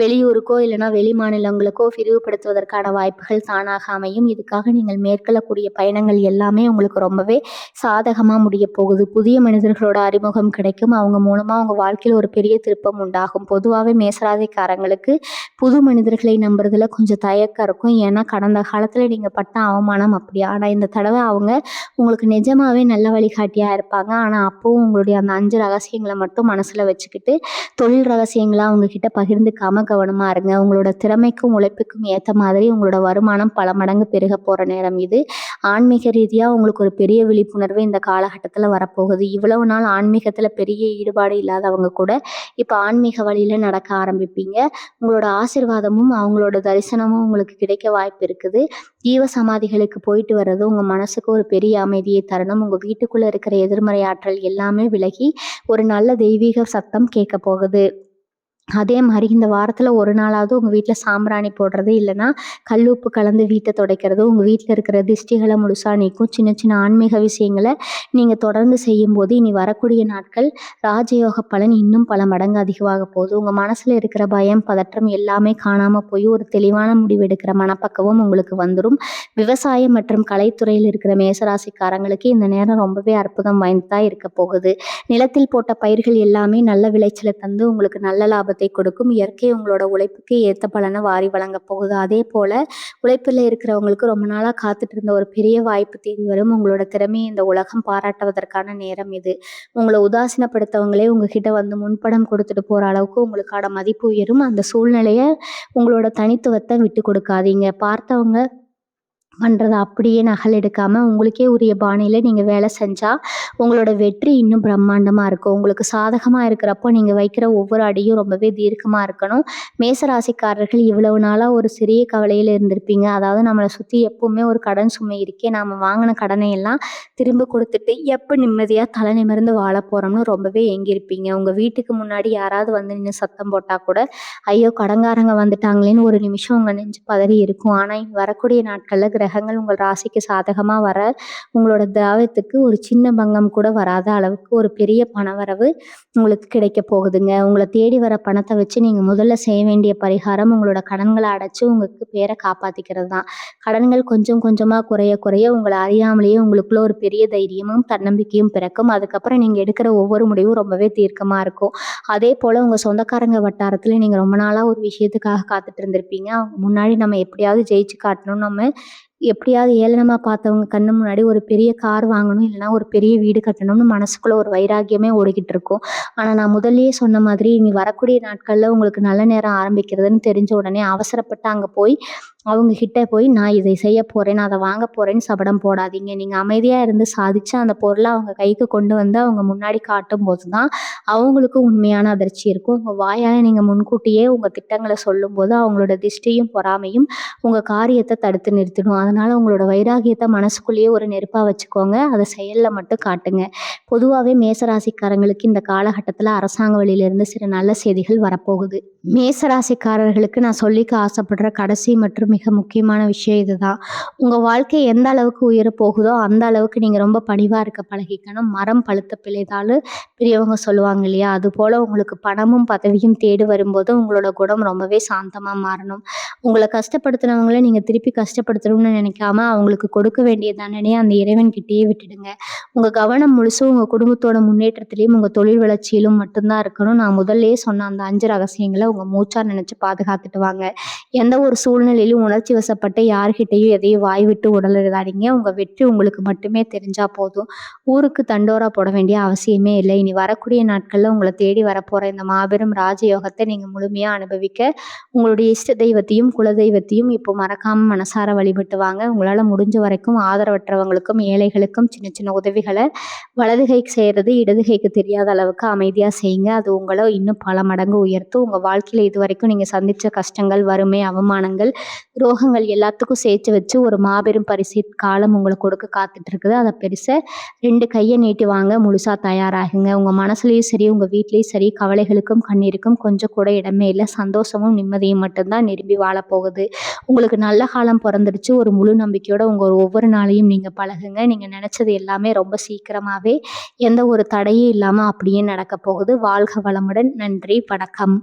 S1: வெளியூருக்கோ இல்லைன்னா வெளி மாநிலங்களுக்கோ விரிவுபடுத்துவதற்கான வாய்ப்புகள் தானாக அமையும். இதுக்காக நீங்கள் மேற்கொள்ளக்கூடிய பயணங்கள் எல்லாமே உங்களுக்கு ரொம்பவே சாதகமா முடியப் போகுது. புதிய மனிதர்களோட அறிமுகம் கிடைக்கும். அவங்க மூலமா உங்க வாழ்க்கையில ஒரு பெரிய திருப்பம் உண்டாகும். பொதுவாவே மேசராசிக்காரங்களுக்கு புது மனிதர்களை நம்புறதுல கொஞ்சம் தயக்கம் இருக்கும். ஏன்னா கடந்த காலத்துல நீங்க பட்ட அவமானம் அப்படி. ஆனா இந்த தடவை அவங்க உங்களுக்கு நிஜமாவே நல்ல வழிகாட்டியா இருப்பாங்க. ஆனா அப்பவும் உங்களுடைய அந்த 5 ரகசியங்களை மட்டும் மனசுல வச்சுக்கிட்டு தொழில் ரகசியங்களா அவங்க கிட்ட பகிர்ந்துக்காம கவனமா இருங்க. உங்களோட திறமைக்கும் உழைப்புக்கும் ஏத்த மாதிரி உங்களோட வருமானம் பல மடங்கு பெருக போற நேரம் இது. ஆன்மீக ரீதியா உங்களுக்கு ஒரு பெரிய விழிப்புணர்வு இந்த காலகட்டத்துல வரப்போகுது. இவ்வளவு நாள் ஆன்மீகத்துல பெரிய ஈடுபாடு இல்லாதவங்க கூட இப்ப ஆன்மீக வழியில நடக்க ஆரம்பிப்பீங்க. உங்களோட ஆசீர்வாதமும் அவங்களோட தரிசனமும் உங்களுக்கு கிடைக்க வாய்ப்பு இருக்குது. ஜீவ சமாதிகளுக்கு போயிட்டு வர்றது உங்க மனசுக்கு ஒரு பெரிய அமைதியை தரணும். உங்க வீட்டுக்குள்ள இருக்கிற எதிர்மறை ஆற்றல் எல்லாமே விலகி ஒரு நல்ல தெய்வீக சத்தம் கேட்க போகுது. அதே மாதிரி இந்த வாரத்தில் ஒரு நாளாவது உங்கள் வீட்டில் சாம்பிராணி போடுறது இல்லைன்னா கல்லுப்பு கலந்து வீட்டை துடைக்கிறது உங்கள் வீட்டில் இருக்கிற திஷ்டிகளை முழுசாக நீக்கும். சின்ன சின்ன ஆன்மீக விஷயங்களை நீங்கள் தொடர்ந்து செய்யும்போது இனி வரக்கூடிய நாட்கள் ராஜயோக பலன் இன்னும் பல மடங்கு அதிகமாக போகுது. உங்கள் மனசில் இருக்கிற பயம் பதற்றம் எல்லாமே காணாமல் போய் ஒரு தெளிவான முடிவு எடுக்கிற மனப்பக்குவம் உங்களுக்கு வந்துடும். விவசாயம் மற்றும் கலைத்துறையில் இருக்கிற மேசராசிக்காரங்களுக்கு இந்த நேரம் ரொம்பவே அற்புதம் வாய்ந்ததாக இருக்க போகுது. நிலத்தில் போட்ட பயிர்கள் எல்லாமே நல்ல விளைச்சலை தந்து உங்களுக்கு நல்ல லாபத்தை கொடுக்கும். இயற்கை உங்களோட உழைப்புக்கு ஏத்த பலனை வாரி வழங்க போகுது. அதே போல உழைப்பில் இருக்கிறவங்களுக்கு ரொம்ப நாளா காத்துட்டு இருந்த ஒரு பெரிய வாய்ப்பு தேடி வரும். உங்களோட திறமையை இந்த உலகம் பாராட்டுவதற்கான நேரம் இது. உங்களை உதாசீனப்படுத்தவங்களே உங்ககிட்ட வந்து முன்படம் கொடுத்துட்டு போற அளவுக்கு உங்களுக்கான மதிப்பு உயரும். அந்த சூழ்நிலைய உங்களோட தனித்துவத்தை விட்டு கொடுக்காதீங்க. பார்த்தவங்க பண்றத அப்படியே நகல் எடுக்காம உங்களுக்கே உரிய பாணியில நீங்க வேலை செஞ்சா உங்களோட வெற்றி இன்னும் பிரம்மாண்டமா இருக்கும். உங்களுக்கு சாதகமா இருக்கிறப்போ நீங்க வைக்கிற ஒவ்வொரு அடியும் ரொம்பவே தீர்க்கமா இருக்கணும். மேசராசிக்காரர்கள் இவ்வளவு நாளா ஒரு சிறிய கவலையில இருந்திருப்பீங்க. அதாவது நம்மளை சுத்தி எப்பவுமே ஒரு கடன் சுமை இருக்கே, நாம வாங்கின கடனை எல்லாம் திரும்ப கொடுத்துட்டு எப்ப நிம்மதியா தலை நிமிர்ந்து வாழ போறோம்னு ரொம்பவே ஏங்கியிருப்பீங்க. உங்க வீட்டுக்கு முன்னாடி யாராவது வந்து நின்று சத்தம் போட்டா கூட ஐயோ கடங்காரங்க வந்துட்டாங்களேன்னு ஒரு நிமிஷம் உங்க நெஞ்சு பதறி இருக்கும். ஆனா வரக்கூடிய நாட்கள்ல கிரகங்கள் உங்கள் ராசிக்கு சாதகமா வர உங்களோட தாவத்துக்கு ஒரு சின்ன பங்கம் கூட வராத அளவுக்கு ஒரு பெரிய பணவரவு உங்களுக்கு கிடைக்க போகுதுங்க. உங்களை தேடி வர பணத்தை வச்சு நீங்க முதல்ல செய்ய வேண்டிய பரிகாரம் உங்களோட கடன்களை அடைச்சு உங்களுக்கு பேரை காப்பாத்திக்கிறது தான். கடன்கள் கொஞ்சம் கொஞ்சமா குறைய குறைய உங்களை அறியாமலேயே உங்களுக்குள்ள ஒரு பெரிய தைரியமும் தன்னம்பிக்கையும் பிறக்கும். அதுக்கப்புறம் நீங்க எடுக்கிற ஒவ்வொரு முடிவும் ரொம்பவே தீர்க்கமா இருக்கும். அதே போல உங்க சொந்தக்காரங்க வட்டாரத்துல நீங்க ரொம்ப நாளா ஒரு விஷயத்துக்காக காத்துட்டு இருந்திருப்பீங்க. அவங்க முன்னாடி நம்ம எப்படியாவது ஜெயிச்சு காட்டணும், நம்ம எப்படியாவது ஏளனமா பார்த்தவங்க கண்ணு முன்னாடி ஒரு பெரிய கார் வாங்கணும் இல்லைன்னா ஒரு பெரிய வீடு கட்டணும்னு மனசுக்குள்ள ஒரு வைராக்கியமே ஓடிக்கிட்டு இருக்கும். ஆனா நான் முதல்லயே சொன்ன மாதிரி இனி வரக்கூடிய நாட்கள்ல உங்களுக்கு நல்ல நேரம் ஆரம்பிக்கிறதுன்னு தெரிஞ்ச உடனே அவசரப்பட்டு அங்க போய் அவங்க கிட்ட போய் நான் இதை செய்ய போறேன், நான் அதை வாங்க போறேன்னு சபடம் போடாதீங்க. நீங்க அமைதியா இருந்து சாதிச்சு அந்த பொருளை அவங்க கைக்கு கொண்டு வந்து அவங்க முன்னாடி காட்டும் போதுதான் அவங்களுக்கு உண்மையான அதிர்ச்சி இருக்கும். உங்க வாயால நீங்க முன்கூட்டியே உங்க திட்டங்களை சொல்லும் போது அவங்களோட திஷ்டியும் பொறாமையும் உங்க காரியத்தை தடுத்து நிறுத்திடும். அதனால உங்களோட வைராகியத்தை மனசுக்குள்ளேயே ஒரு நெருப்பா வச்சுக்கோங்க. அதை செயல்ல மட்டும் காட்டுங்க. பொதுவாகவே மேசராசிக்காரங்களுக்கு இந்த காலகட்டத்தில் அரசாங்க வழியிலிருந்து சில நல்ல செய்திகள் வரப்போகுது. மேசராசிக்காரர்களுக்கு நான் சொல்லிக்க ஆசைப்படுற கடைசி மற்றும் மிக முக்கியமான விஷயம் இதுதான். உங்க வாழ்க்கை எந்த அளவுக்கு உயர போகுதோ அந்த அளவுக்கு நீங்க ரொம்ப பணிவா இருக்க பழகிக்கணும். மரம் பழுத்த பிள்ளைதாலும் பெரியவங்க சொல்லுவாங்க இல்லையா, அது போல உங்களுக்கு பணமும் பதவியும் தேடி வரும்போது உங்களோட குணம் ரொம்பவே சாந்தமா மாறணும். உங்களை கஷ்டப்படுத்தினவங்கள நீங்க திருப்பி கஷ்டப்படுத்தணும்னு நினைக்காம அவங்களுக்கு கொடுக்க வேண்டிய தண்டனையை அந்த இறைவன் கிட்டேயே விட்டுடுங்க. உங்க கவனம் முழுசும் உங்க குடும்பத்தோட முன்னேற்றத்திலையும் உங்க தொழில் வளர்ச்சியிலும் மட்டும்தான் இருக்கணும். நான் முதல்லயே சொன்ன அந்த 5 ரகசியங்களை உங்க மூச்சா நினைச்சு பாதுகாத்துட்டு வாங்க. எந்த ஒரு சூழ்நிலையிலும் உணர்ச்சி வசப்பட்டு யார்கிட்டையும் எதையும் வாய் விட்டு உடலிடாதீங்க. உங்க வெற்றி உங்களுக்கு மட்டுமே தெரிஞ்சா போதும். ஊருக்கு தண்டோரா போட வேண்டிய அவசியமே இல்லை. இனி வரக்கூடிய நாட்கள்ல உங்களை தேடி வரப்போற இந்த மாபெரும் ராஜயோகத்தை நீங்க முழுமையா அனுபவிக்க உங்களுடைய இஷ்ட தெய்வத்தையும் குலதெய்வத்தையும் இப்போ மறக்காம மனசார வழிபட்டு வாங்க. உங்களால முடிஞ்ச வரைக்கும் ஆதரவற்றவங்களுக்கும் ஏழைகளுக்கும் சின்ன சின்ன உதவிகளை வலது கைக்கு செய்யறது இடது கைக்கு தெரியாத அளவுக்கு அமைதியா செய்யுங்க. அது உங்களை இன்னும் பல மடங்கு உயர்த்தும். உங்க வாழ்க்கையில இது வரைக்கும் நீங்க சந்திச்ச கஷ்டங்கள், வறுமை, அவமானங்கள், துரோகங்கள் எல்லாத்துக்கும் சேர்த்து வச்சு ஒரு மாபெரும் பரிசு காலம் உங்களை கொடுக்க காத்துட்டு இருக்குது. அதை பெருசா 2 கையை நீட்டி வாங்க, முழுசா தயாராகுங்க. உங்கள் மனசுலையும் சரி உங்கள் வீட்லேயும் சரி கவலைகளுக்கும் கண்ணீருக்கும் கொஞ்சம் கூட இடமே இல்லை. சந்தோஷமும் நிம்மதியும் மட்டும்தான் நிரம்பி வாழப்போகுது. உங்களுக்கு நல்ல காலம் பிறந்துடுச்சு. ஒரு முழு நம்பிக்கையோட உங்கள் ஒவ்வொரு நாளையும் நீங்கள் பழகுங்க. நீங்கள் நினச்சது எல்லாமே ரொம்ப சீக்கிரமாகவே எந்த ஒரு தடையும் இல்லாமல் அப்படியே நடக்க போகுது. வாழ்க வளமுடன். நன்றி, வணக்கம்.